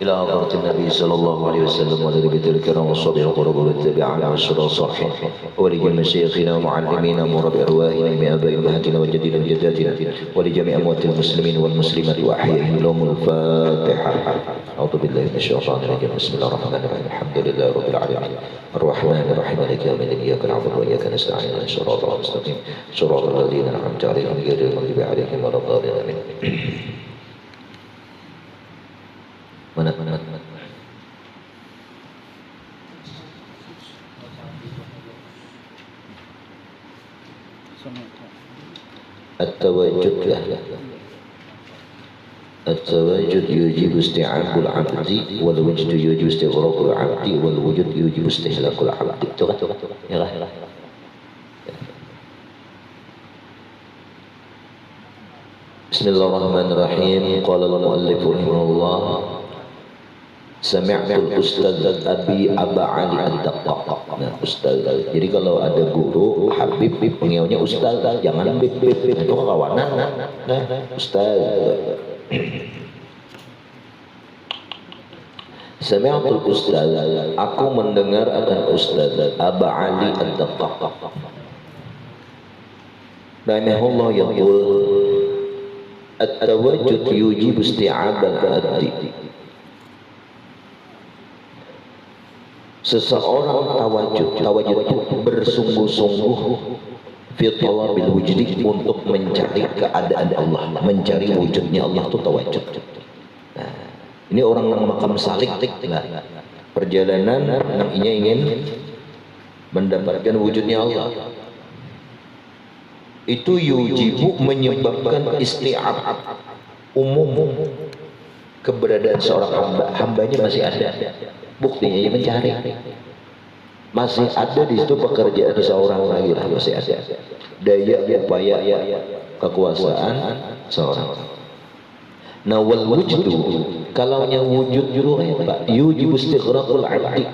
إلى حضرة النبي صلى الله عليه وسلم وللبيت الكرام والصديق والقرب والتابعين والشرى الصالحين ولجميع مشايخنا ومعلمينا ومربي أرواحنا من آبائنا وأمهاتنا وجدنا وجداتنا ولجميع أموات المسلمين والمسلمات وأحيائهم لهم الفاتحة. أعوذ بالله من الشيطان الرجيم. بسم الله الرحمن الرحيم. الحمد لله رب العالمين الرحمن الرحيم مالك يوم الدين إياك نعبد وإياك نستعين اهدنا الصراط المستقيم صراط الذين أنعمت عليهم غير المغضوب عليهم ولا الضالين آمين. Mana التواجد له التواجد يوجب استيعاب العبد والوجد يوجب استغراق العبد والوجود يوجب استهلاك العبد. بسم الله الرحمن الرحيم. قال المؤلف رحمه الله Sami'tul Ustaz Abi Aba Ali Ad-Daqqaq. Nah, Ustaz. Jadi kalau ada guru, Habib, pengiaunya Ustaz, jangan Bib, itu kawanan. Nah, Ustaz. Sami'tul Ustaz, aku mendengar akan Ustaz Aba Ali Ad-Daqqaq. Rahimahullah yaqul at-tawajjud yujibu isti'ab al-addi. Seseorang tawajud itu bersungguh-sungguh fi talabil wujudi, untuk mencari keadaan Allah, mencari wujudnya Allah itu tawajud. Nah, ini orang yang makam salik lah, perjalanan yang ingin mendapatkan wujudnya Allah. Itu yujibu, menyebabkan isti'ab umum keberadaan seorang hambanya masih ada. Buktinya dia mencari, masih ada di situ pekerjaan seorang lagi lah, masih ada daya upaya kekuasaan seorang. Nah, wal wujudu, kalau yang wujud yujibu istighraqul abdi,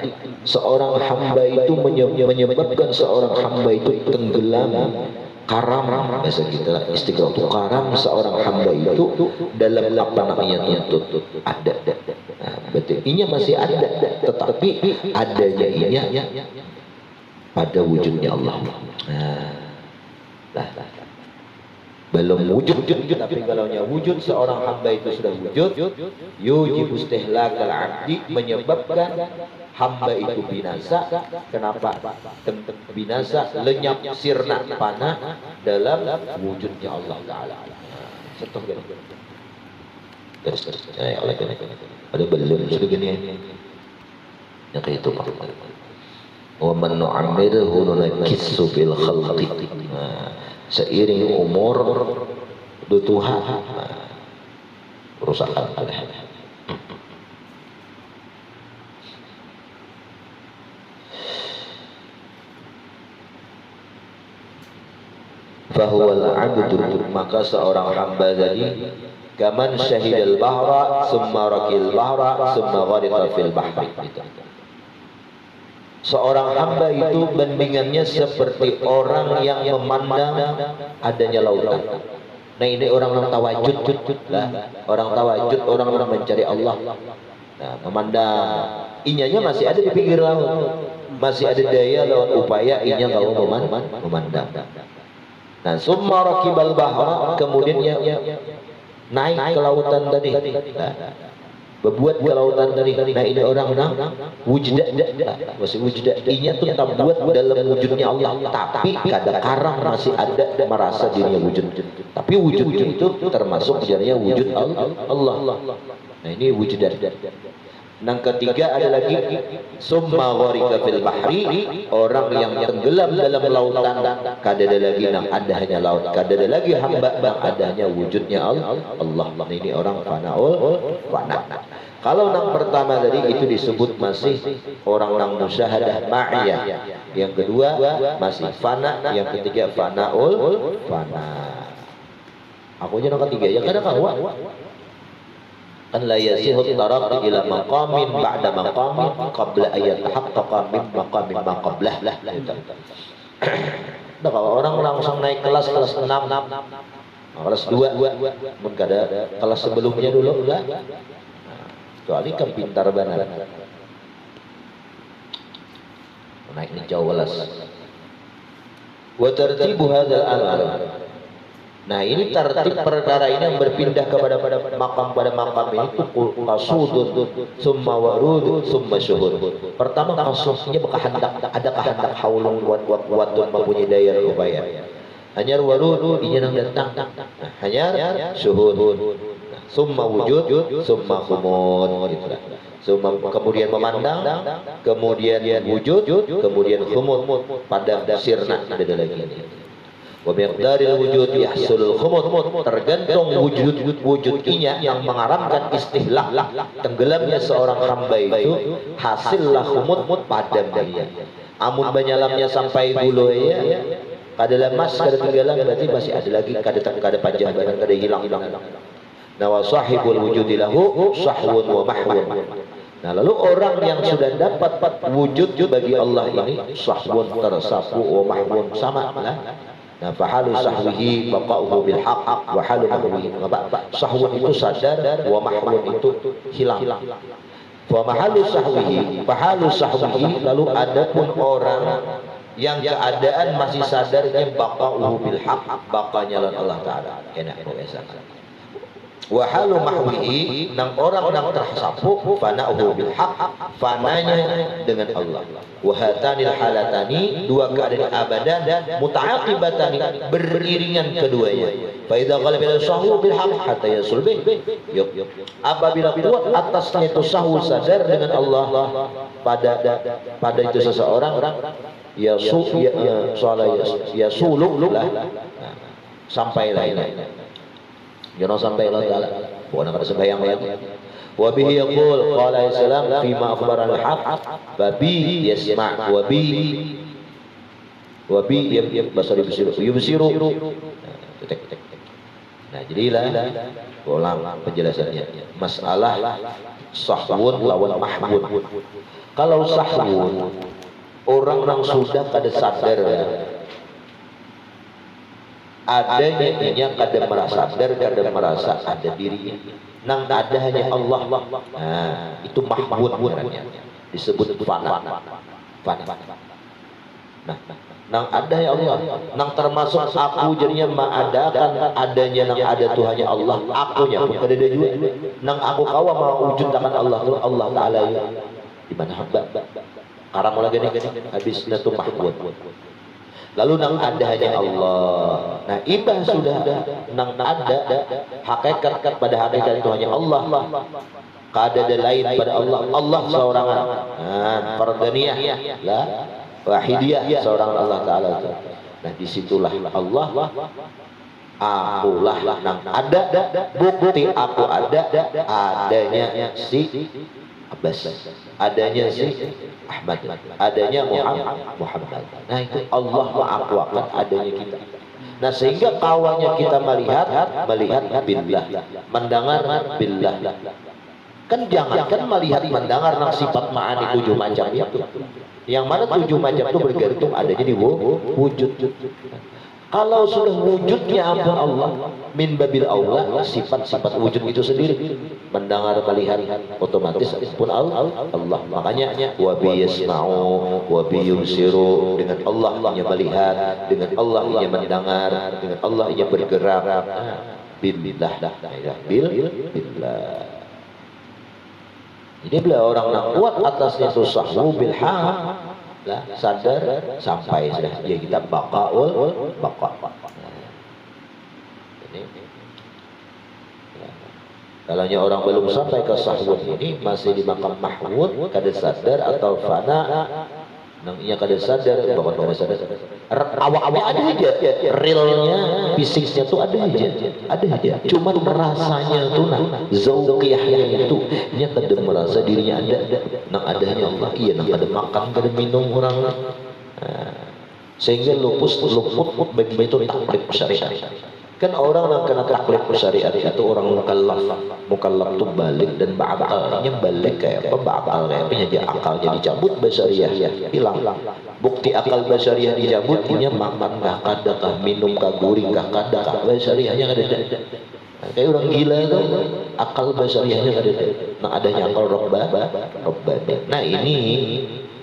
seorang hamba itu menyebabkan seorang hamba itu tenggelam, karam, bahasa kita istighraq itu karam seorang hamba itu dalam apa namanya tuntut ada. Nah, betul, inya masih ada, tetapi adanya inya pada wujudnya Allah. Nah, belum wujud, tapi kalau wujud seorang hamba itu sudah wujud, yujibu istihlakal abdi, menyebabkan hamba itu binasa. Kenapa? Binasa, lenyap, sirna, panah dalam wujudnya Allah Ta'ala. Setuh gitu. Ada belum sudah gini yang kayak itu Pak. Wa man nu'ammirhu nunakkisu fil khalqi. Seiring umur Tuhan kerusakan ada. Fahuwal abdu, maka seorang hamba tadi kaman syahidal bahra summa rakil bahra summa ghariqa fil bahri. Seorang hamba itu bandingannya seperti orang yang memandang adanya lautan. Nah, ini orang tawajud lah, orang tawajud, orang mencari Allah. Nah, memandang, inyanya masih ada di pinggir laut, masih ada daya lewat upaya inya kalau memandang. Nah, summa rakibal bahra, kemudian naik ke lautan tadi, berbuat ke lautan tadi. Nah, ini orang wujud, masih wujud. Inya tuh tak buat dalam wujudnya Allah, tapi kadang karam masih ada merasa dirinya wujud. Tapi wujud itu termasuk sebenarnya wujud Allah. Nah, ini wujud. Yang ketiga ada lagi summa ghariqa fil bahri, orang yang tenggelam dalam lautan. Kadada lagi nang adanya laut, kadada lagi hamba bang adanya wujudnya Allah. Ini orang fana. Kalau yang pertama tadi itu disebut masih orang musyahadah ma'iyah. Yang kedua masih fana, yang ketiga fana. Aku aja yang ketiga ya kadang kawa. An la yasihu taraqi ila maqamin ba'da maqamin qabla ayat haqqaqa min maqamin ma qablah. Nah, kalau orang langsung naik kelas 6, kelas 2, mungkin ada kelas sebelumnya dulu enggak. kecuali kan pintar benar. Naik ni jauh welas. Wa tartibu hadzal amal. Nah, ini tertib perkara ini yang berpindah kepada makam ini itu qasudun summa warud summa syuhud. Pertama qasudnya kehendak, ada kehendak haulun watun mempunyai daya upaya. Hanyar warud ini yang datang. Hanyar syuhud. Summa wujud summa khumud gitu. Summa kemudian memandang, kemudian wujud, kemudian khumud pada sirna ada lagi. Wa miqdaril wujud yahsulul khumud, tergantung wujudnya yang mengarahkan istihlak tenggelamnya seorang hamba itu hasillah khumud padam dia. Amun banyalamnya sampai bulu ya kada lemas kada tenggelam berarti masih ada lagi kada panjang badan kada hilang. Nah wa sahibul wujudi lahu sahwun wa mahwun. Nah lalu orang yang sudah dapat wujud bagi Allah ini sahwun tersapu wa mahwun sama lah. Nah, fahalu sahwihi baqa'uhu bil haqq wa halu mahwihi. Sahwun itu sadar, wa mahwun itu hilang. Wa mahalu sahwihi, fahalu sahwihi, lalu adapun orang yang keadaan masih sadarnya baqa'uhu bil haqq, baqanya Allah Taala. Enak biasa. Wa halu mahwihi, nang orang yang tersapu fana'uhu bil haqq, fananya dengan Allah. Wa hatanil halatani, dua keadaan abadan muta'aqibatani, beriringan keduanya. Fa idza ghalaba sahwu bil haqq hatta yasul bih. Apabila kuat atasnya itu sahwu sadar dengan Allah pada itu seseorang yasulullah sampai lain. Jangan sampai Allah Ta'ala bukan ada sembahyang lagi. Wa bihi yaqul qala salam fi ma akhbara al-haq wa bi yasma' wa bi basar yubsiru. Nah, jadilah ulang penjelasannya. Masalah sahwun lawan mahwun. Kalau sahwun orang sudah kada sadar adanya inya kada merasa sadar, kada merasa ada dirinya. Nang ada hanya Allah. Nah, itu mahwun namanya. Disebut fana. Nah, nang ada ya Allah. Nang termasuk aku jadinya mengadakan adanya nang ada tuh hanya Allah. Akunya pun kada ada juga. Nang aku kawa mau wujud dengan Allah Taala ya. Di mana hamba? Karang lagi habis itu mahwun. Lalu nang ada hanya Allah. Nah, ibah sudah nang ada hakikat pada hakikat itu hanya Allah. Kada ada lain pada Allah. Allah seorang. Nah, fardaniyah la wahidiyah seorang Allah Taala. Nah, disitulah Allah akulah nang ada bukti aku adanya si Abbas, adanya si Ahmad, adanya Muhammad. Nah, itu Allah mengakuakan adanya kita. Nah, sehingga kawannya kita melihat billah, mendengar billah. Kan jangankan melihat mendengar nang sifat ma'ani 7 macam itu. Yang mana 7 macam itu bergantung adanya di wujud. Kalau sudah wujudnya apa Allah, min babil Allah, sifat-sifat wujud itu sendiri, mendengar, melihat, otomatis pun Allah. Makanya wa bi yasma'u wa bi yubsiru, dengan Allah ia melihat, dengan Allah ia mendengar, dengan Allah ia bergerak. Billah. Ini bila orang yang kuat atasnya itu sahwu bil haq, lah sadar sampai sudah ya kita baqa. Ini kalau orang belum sampai ke sahwun ini masih di makam mahwud, kada sadar atau fana, nang ia kada sadar, bahkan kada sadar. Awak-awak ada aja, realnya, fisiknya tuh ada aja. Cuma rasanya tuh zauqiyahnya itu, dia kada merasa dirinya ada. Nang adanya Allah, iya nang kada makan, kada minum orang. Sehingga luput bagi itu taklif syariat. Kan orang yang kena taklif syariat itu orang mukallaf tuh balik dan ba'akalnya balik kayak apa, ba'akal kayak apa, jadi akalnya dicabut, basyariah hilang. Bukti akal basyariah dicabut, punya makan kah, kada kah, minum kah, guring kah, kada kah, basyariahnya kada ada. Kayak orang gila itu akal basariahnya ada. Nah adanya akal robbani. Nah ini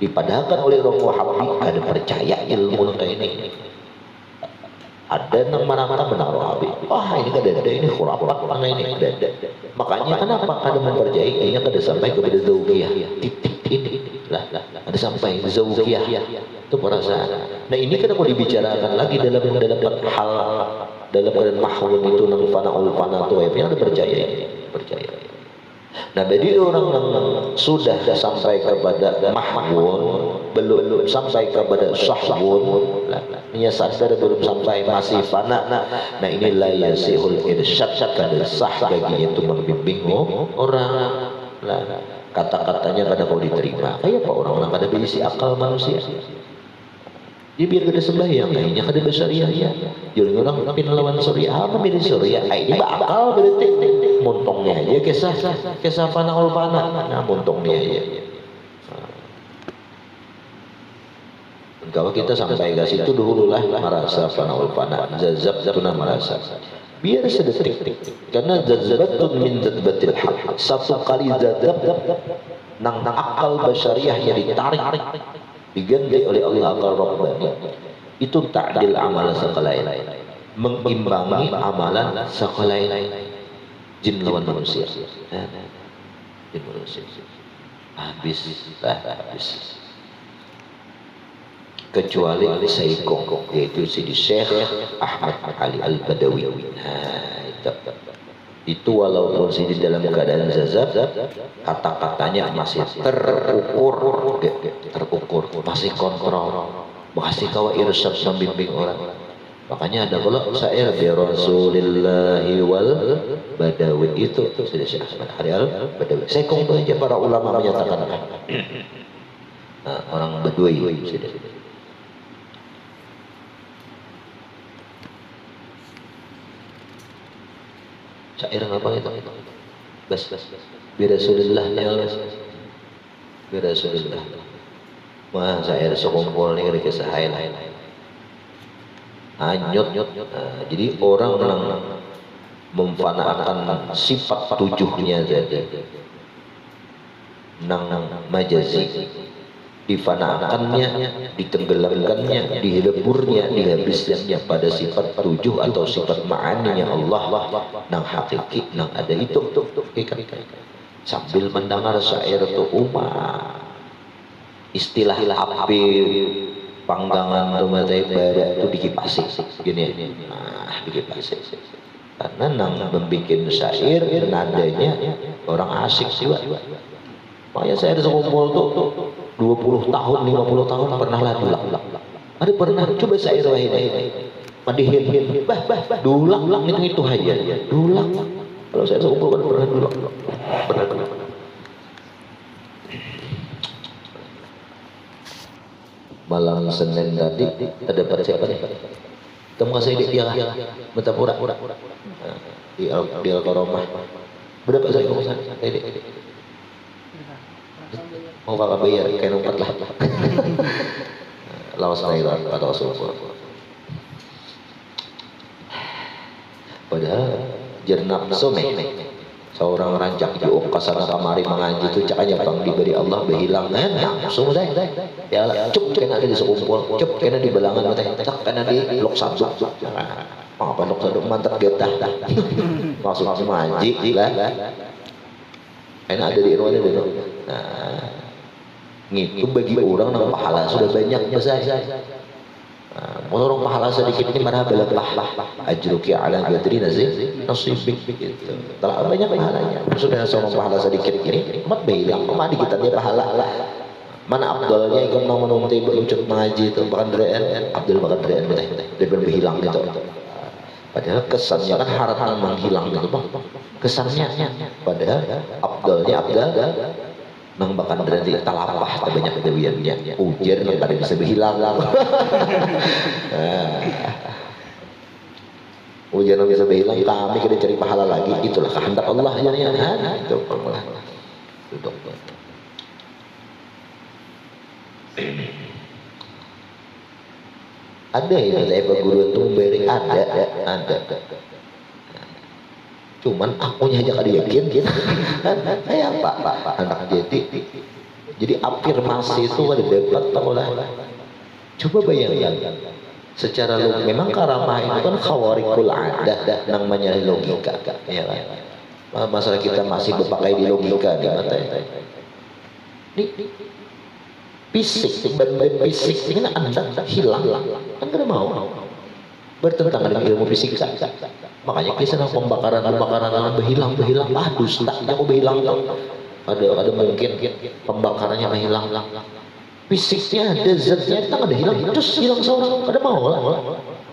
dipadahkan oleh Romo Habib, ada percaya ilmu ini. Ada nama-nama menaruh Habib. Wah ini kada ini khurafat, mana ini kada. Makanya kenapa kada mempercayai? Kayaknya kada sampai kepada zaujiyah. Titik ini lah ada sampai zaujiyah itu perasaan. Nah ini kan mau dibicarakan lagi dalam hal dalam mahwun itu nang fanaul fana tuh ya ada percaya. Nah jadi orang yang sudah sampai kepada mahwun belum sampai kepada syahwun, ini sadar belum sampai masih fana. Nah inilah yasihul irsyad, kada sah bagi itu membimbing orang. Kata-katanya kada mau diterima. Kayak apa orang kada berisi akal manusia. Dia biar kada sembahyang, kayaknya kada bersariah ya. Jadi orang lawan surya, apa beda surya? Ini bakal berarti montongnya aja kisah fanaul fana. Nah montongnya aja. Kalau kita sampai ke situ dulu lah merasa fanaul fana, zazab tuna merasa. Biar sedetik, karena jazbatun min jazbatil haq. Satu kali jazab nang akal basyariahnya ditarik, diganti oleh Allah akal rabbani. Itu ta'dil amal sekalain, mengimbangi amalan sekalain. Jin lawan manusia. Jin manusia. Habis. Kecuali Sayyidong, yaitu Sidi Syekh Ahmad Ali Al-Badawi. Nah, itu walaupun Sidi dalam keadaan zazab, kata-katanya masih terukur, masih kontrol, masih kawa irsyad membimbing orang. Makanya ada kalau syair bi Rasulillahi wal Badawi itu Sidi Syekh Ahmad Ali Al-Badawi. Sayyidong itu aja para ulama menyatakan. Nah, orang Badui Sidi. Syair apa itu? Bas. Birasulillah ya Allah. Birasulillah. Wah, syair sekumpul nih dari kesahain. Anyut. Jadi orang yang memfanakan sifat tujuhnya jadi nang majazi, difanakannya, ditenggelamkannya, dileburnya, dihabiskannya pada sifat tujuh atau sifat ma'aninya Allah nang hakiki, nang ada itu sambil mendengar syair itu istilah api panggangan tumatai barat itu dikipasi gini dikipasi karena nang membuat syair nadanya orang asik juga. Makanya saya ada sekumpul tuh 20 tahun, 50 tahun pernah lagu. Ada pernah coba saya ini. Madihin, dulang itu aja. Dulang. Kalau saya sekumpul kan pernah dulang. Benar. Malam Senin tadi ada persiapan. Kamu kasih dia lah. Minta pura. Di Al-Karomah. Berapa saya kamu sana? Mau kakak bayar kayak numpat lah. Lawas Nailah atau Rasulullah. Padahal jernap some seorang rancak diuk kasana kamari mengaji itu cakanya bang diberi Allah berhilang langsung saya ya cuk kena ada di sekumpul cuk kena di belangan mata tak kena di lok satu apa lok satu mantap getah langsung mengaji lah enak ada di irwan itu. Nah itu bagi orang yang pahala sudah banyak besar. Orang pahala sedikit ini marah belapah ajruki ala badri nasibik gitu. Telah banyak pahalanya. Sudah seorang pahala sedikit ini mat bilang kemana kita dia pahala. Mana Abdulnya ikut mau menunti berucut mengaji itu bahkan Abdul dia berhilang gitu. Padahal kesannya kan harapan menghilang gitu bang. Kesannya padahal Abdulnya nang bahkan berarti talapah banyak kedewiannya ujar yang pada bisa berhilang ujar yang bisa berhilang kami kita cari pahala lagi itulah kehendak Allah yang itu duduk ada ya saya Pak Guru itu memberi ada Cuman akunya aja kada yakin gitu. Kayak pak anak jadi afirmasi itu ada debat lah. Coba bayangkan secara logika, memang karamah itu kan khawarikul adah namanya logika ya kan. Masalah kita masih berpakai di logika di mata ini fisik ini anda hilang kan kada mau bertentangan dengan ilmu fisika. Makanya kisah pembakaran berhilang dusta aku berhilang ada mungkin pembakarannya hilang fisiknya ada zatnya kita ada hilang terus hilang seorang ada mau lah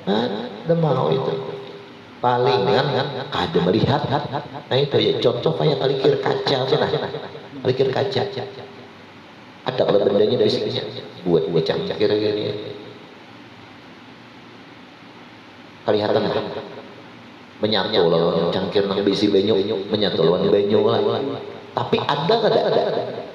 ada mau itu paling kan ada melihat nah itu ya contoh kayak kalikir kaca kalikir kaca ada kalau bendanya fisiknya buat kira-kira kelihatan menyatu lawan cangkir nang bisi banyu menyatu lawan banyu lah tapi ada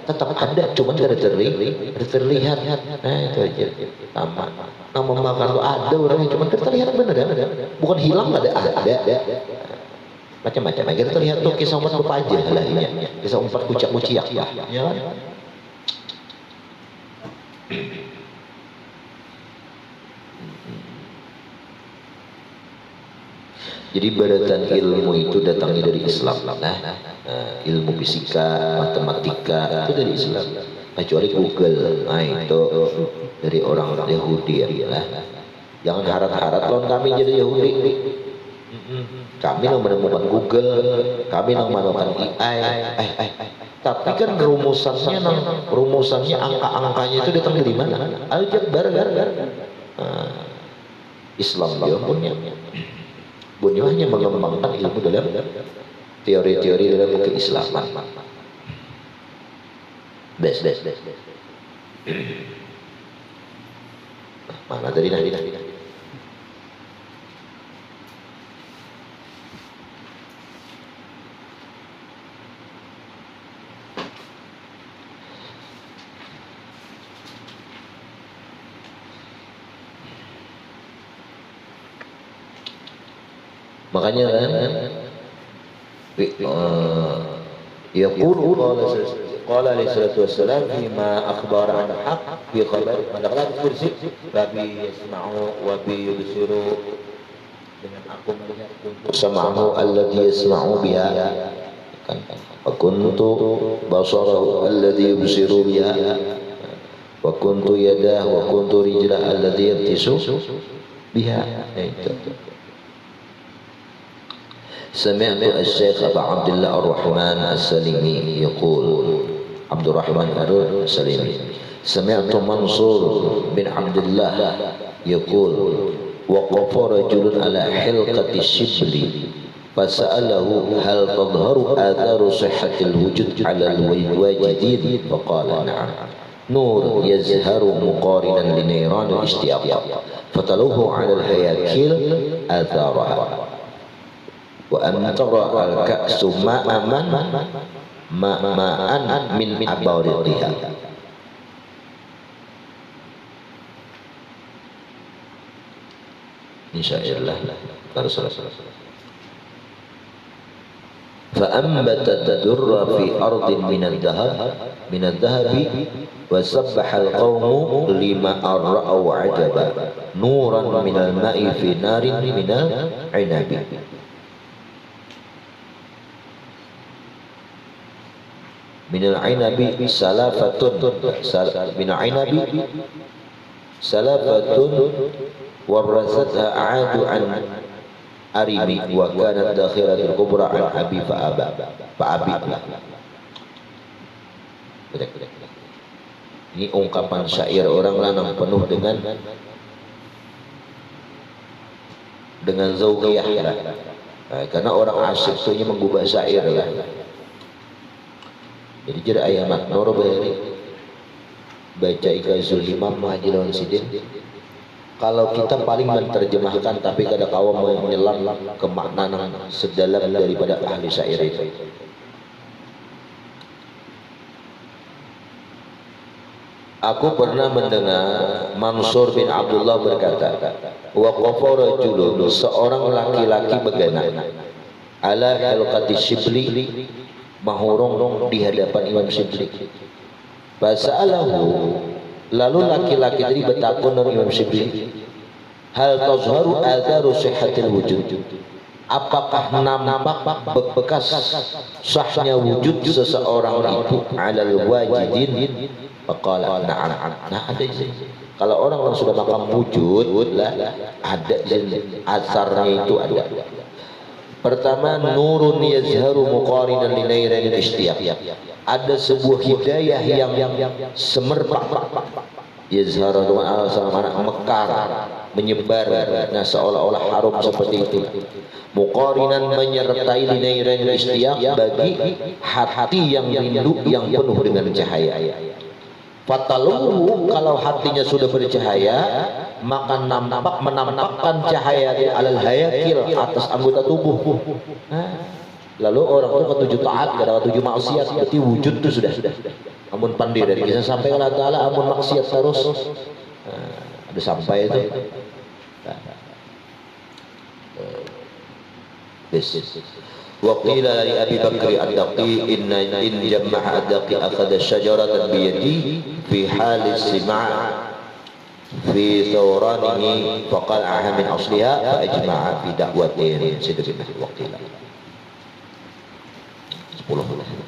tetap ada cuman kada terlihat nah itu aja sama nah membakar itu ada orangnya cuman kada terlihat bener ada bukan hilang ada macam-macam aja terlihat tuh kisah umat berpajah lah ini kisah umpat kuciak lah ya kan. Jadi baratan ilmu itu datangnya dari Islam. Ilmu fisika, matematika itu dari Islam. Kecuali Google, nah itu dari orang Yahudi ya. Jangan harap-harap lawan kami jadi Yahudi. Kami yang menemukan Google, kami yang menemukan AI. Tapi kan rumusannya angka-angkanya itu datang dari mana? Aljabar. Islam dia punya. Beliau hanya mengembangkan ilmu dalam teori-teori dalam keislaman. Mana tadi. Makanya kan qala alaihi salatu wassalam fima akhbara an haq fi khabar malakal kursi babi yasma'u wa bi yubsiru dengan aku melihat sam'ahu alladhi yasma'u biha kan wa kuntu basarahu alladhi yubsiru biha wa kuntu yadahu wa kuntu rijlahu alladhi yabtisu biha itu. سمعت الشيخ أبا عبد الله الرحمن السليمي يقول عبد الرحمن السليمي سمعت منصور بن عبد الله يقول وقف رجل على حلقة الشبل فسأله هل تظهر آثار صحة الوجود على الواجدين فقال نعم نور يزهر مقارنا لنيران الاشتياق فتلوه على الهياكل آثارها وأن ترى الكأس ماء من أبارقها إن شاء الله فأنبتت الدر في أرض من الذهب وسبح القوم لما رأوا عجبا نورا من الماء في نار من العنب من العنب سلافة من العنب سلافة ورثتها عاد عن أريم وكانت داخلة الكبرى عن أبي فأبى Ini ungkapan syair orang lanang penuh dengan zauqiyah lah. Karena orang asyik itu mengubah syair lah. Jadi jadi ayat Nur baca Ikazul Himam Mahajilawan Sidin. Kalau kita paling menerjemahkan tapi kada kawan menyelam ke makna sedalam daripada ahli syair itu. Aku pernah mendengar Mansur bin Abdullah berkata, waqafa rajulun, seorang laki-laki beganak ala halqati Shibli, mahurung di hadapan Imam Shibli. Fasa'alahu, lalu laki-laki tadi bertakun dengan Imam Shibli, hal tazharu atharu sihhatil wujud, apakah nampak bekas sahnya wujud seseorang itu alal wajidin? Faqala na'am. Nah, ada sih. Kalau orang sudah makam wujud lah, ada asarnya itu ada. Pertama, nurun yazharu muqarinan li nairanil ishtiyaq. Ada sebuah hidayah yang semerbak, yazhar sama mekar, menyebar, nah seolah-olah harum seperti itu. Muqarinan menyertai li nairanil ishtiyaq, bagi hati yang rindu yang penuh dengan cahaya. Fataluhu, kalau hatinya sudah bercahaya, maka menampakkan cahaya di alal hayakil, atas anggota tubuh. Lalu orang itu ketujuh taat, kada ketujuh maksiat, berarti wujud itu sudah. Amun pandai dari kisah sampai Allah Ta'ala, amun maksiat terus, ada sampai itu. وقيل لأبي بكر الدقي إن جمع الدقي أخذ الشجرة بيده في حال السماع في ثورانه فقلعها من أصلها فأجمع في دعوتين. وقيل 10